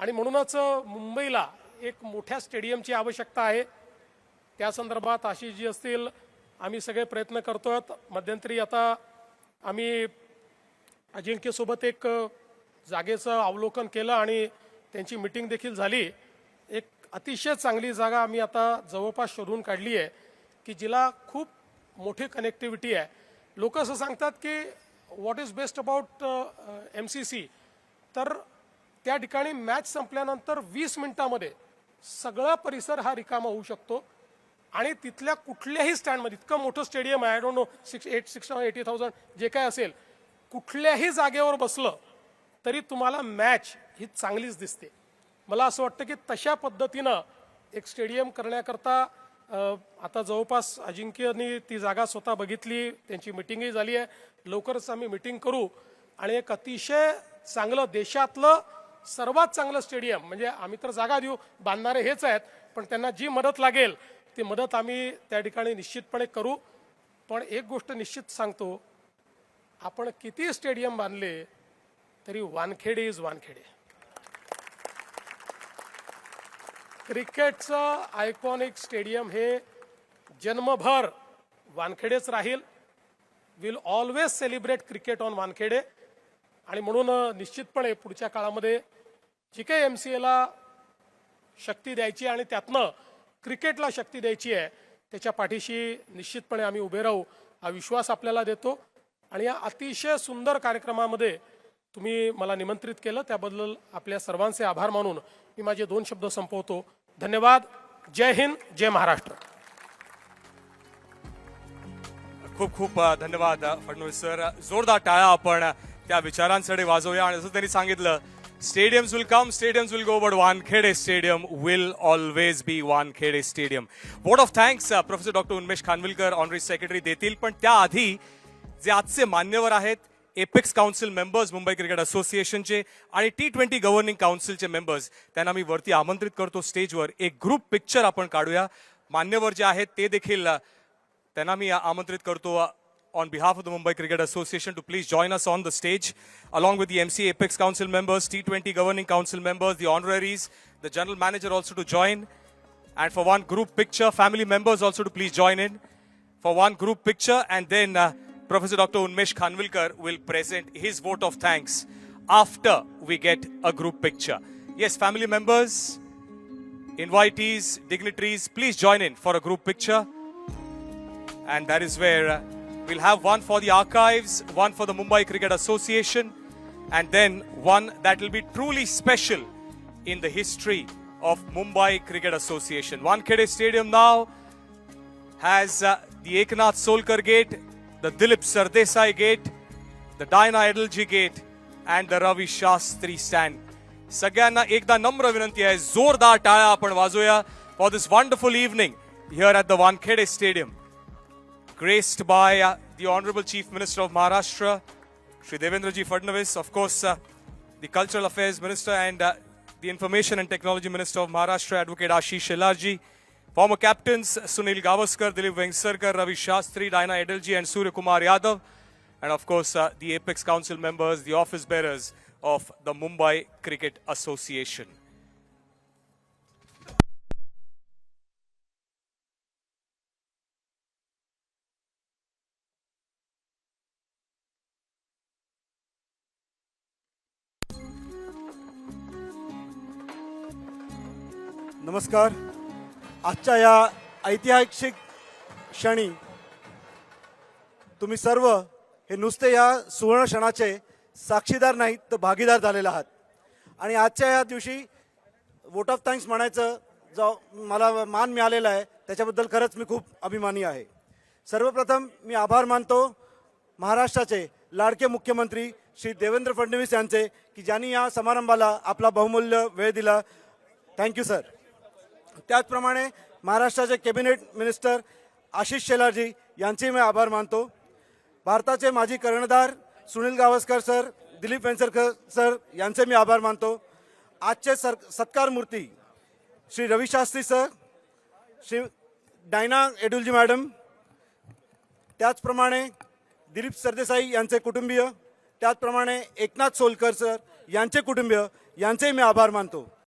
आणि म्हणूनच मुंबईला एक मोठ्या स्टेडियमची आवश्यकता आहे। त्या संदर्भात आशिषजी असतील, आम्ही सगळे प्रयत्न करतोय। मध्यंतरी आता आम्ही अजिंक्यसोबत एक जागेचं अवलोकन केलं आणि त्यांची मीटिंग देखील झाली। एक अतिशय चांगली जागा आम्ही आता जवळपास शोधून काढली आहे की जिला खूप मोठी कनेक्टिव्हिटी आहे। लोक असं सांगतात की what is best about MCC, तर त्या ठिकाणी मॅच संपल्यानंतर 20 मिनिटांमध्ये सगळा परिसर हा रिकामा होऊ शकतो आणि तिथल्या कुठल्याही स्टँडमध्ये, इतकं मोठं स्टेडियम आहे, आय डोंट नो 80,000 जे काय असेल, कुठल्याही जागेवर बसलं तरी तुम्हाला मॅच ही चांगलीच दिसते। मला असं वाटतं की तशा पद्धतीनं एक स्टेडियम करण्याकरता आता जवळपास अजिंक्यनी ती जागा स्वतः बघितली, त्यांची मीटिंगही झाली आहे। लवकरच आम्ही मीटिंग करू आणि एक अतिशय चांगलं, देशातलं सर्वात चांगलं स्टेडियम, म्हणजे आम्ही तर जागा देऊ, बांधणारे हेच आहेत, पण त्यांना जी मदत लागेल ती मदत आम्ही त्या ठिकाणी निश्चितपणे करू। पण एक गोष्ट निश्चित सांगतो, आपण किती स्टेडियम बांधले तरी वानखेडे इज वानखेडे। क्रिकेटचं आयकॉनिक स्टेडियम हे जन्मभर वानखेडेच राहील। Will always celebrate cricket on Wankhede. आणि म्हणून निश्चितपणे पुढच्या काळामध्ये जी काही MCAला शक्ती द्यायची आणि त्यातनं क्रिकेटला शक्ती द्यायची आहे, त्याच्या पाठीशी निश्चितपणे आम्ही उभे राहू, हा विश्वास आपल्याला देतो। आणि या अतिशय सुंदर कार्यक्रमामध्ये तुम्ही मला निमंत्रित केलं, त्याबद्दल आपल्या सर्वांचे आभार मानून मी माझे 2 शब्द संपवतो। धन्यवाद। जय हिंद, जय महाराष्ट्र। खूप खूप धन्यवाद फडणवीस सर। जोरदार टाळ्या आपण त्या विचारांसाठी वाजवूया। आणि जसं त्यांनी सांगितलं, stadiums will come, stadiums will go, but Wankhede stadium will always be Wankhede stadium. Vote of thanks professor doctor Unmesh Khanvilkar, honorary secretary देतील, पण त्याआधी जे आजचे मान्यवर आहेत, apex council members Mumbai cricket असोसिएशनचे आणि T20 गव्हर्निंग काउन्सिलचे मेंबर्स, त्यांना मी वरती आमंत्रित करतो स्टेजवर। एक ग्रुप पिक्चर आपण काढूया। मान्यवर जे आहेत ते देखील त्यांना मी आमंत्रित करतो on behalf of the Mumbai Cricket Association to please join us on the stage along with the MCA Apex Council members, T20 Governing Council members, the honoraries, the General Manager also to join, and for one group picture, family members also to please join in for one group picture, and then Professor Dr. Unmesh Khanvilkar will present his vote of thanks after we get a group picture. Yes, family members, invitees, dignitaries, please join in for a group picture, and that is where we'll have one for the archives, one for the Mumbai Cricket Association, and then one that will be truly special in the history of Mumbai Cricket Association. Wankhede Stadium now has the Eknath Solkar Gate, the Dilip Sardesai Gate, the Diana Edelji Gate, and the Ravi Shastri Stand. सगळ्यांना एकदा नम्र विनंती आहे, जोरदार टाळ्या आपण वाजवूया for this wonderful evening here at the Wankhede Stadium, graced by the Honorable Chief Minister of Maharashtra, Shri Devendraji Fadnavis, of course, the Cultural Affairs Minister, and the Information and Technology Minister of Maharashtra, Advocate Ashish Shelarji, former captains Sunil Gavaskar, Dilip Vengsarkar, Ravi Shastri, Diana Edelji, and Surya Kumar Yadav, and of course, the Apex Council members, the office bearers of the Mumbai Cricket Association. नमस्कार। आजच्या या ऐतिहासिक क्षणी तुम्ही सर्व हे नुसते या सुवर्ण क्षणाचे साक्षीदार नाहीत तर भागीदार झालेले आहात। आणि आजच्या या दिवशी वोट ऑफ थँक्स म्हणायचं जो मला मान मिळालेला आहे त्याच्याबद्दल खरंच मी खूप अभिमानी आहे। सर्वप्रथम मी आभार मानतो महाराष्ट्राचे लाडके मुख्यमंत्री श्री देवेंद्र फडणवीस यांचे की ज्यांनी या समारंभाला आपला बहुमूल्य वेळ दिला। Thank you sir. त्याचप्रमाणे महाराष्ट्राचे कॅबिनेट मिनिस्टर आशिष शेलारजी यांचे मी आभार मानतो। भारताचे माजी कर्णधार सुनील गावस्कर सर, दिलीप वेंगसरकर सर यांचे मी आभार मानतो। आजचे सत्कार मूर्ती श्री रवी शास्त्री सर, श्री डायना एडुलजी मॅडम, त्याचप्रमाणे दिलीप सरदेसाई यांचे कुटुंबीय, त्याचप्रमाणे एकनाथ सोलकर सर यांचे कुटुंबीय यांचेही मी आभार मानतो.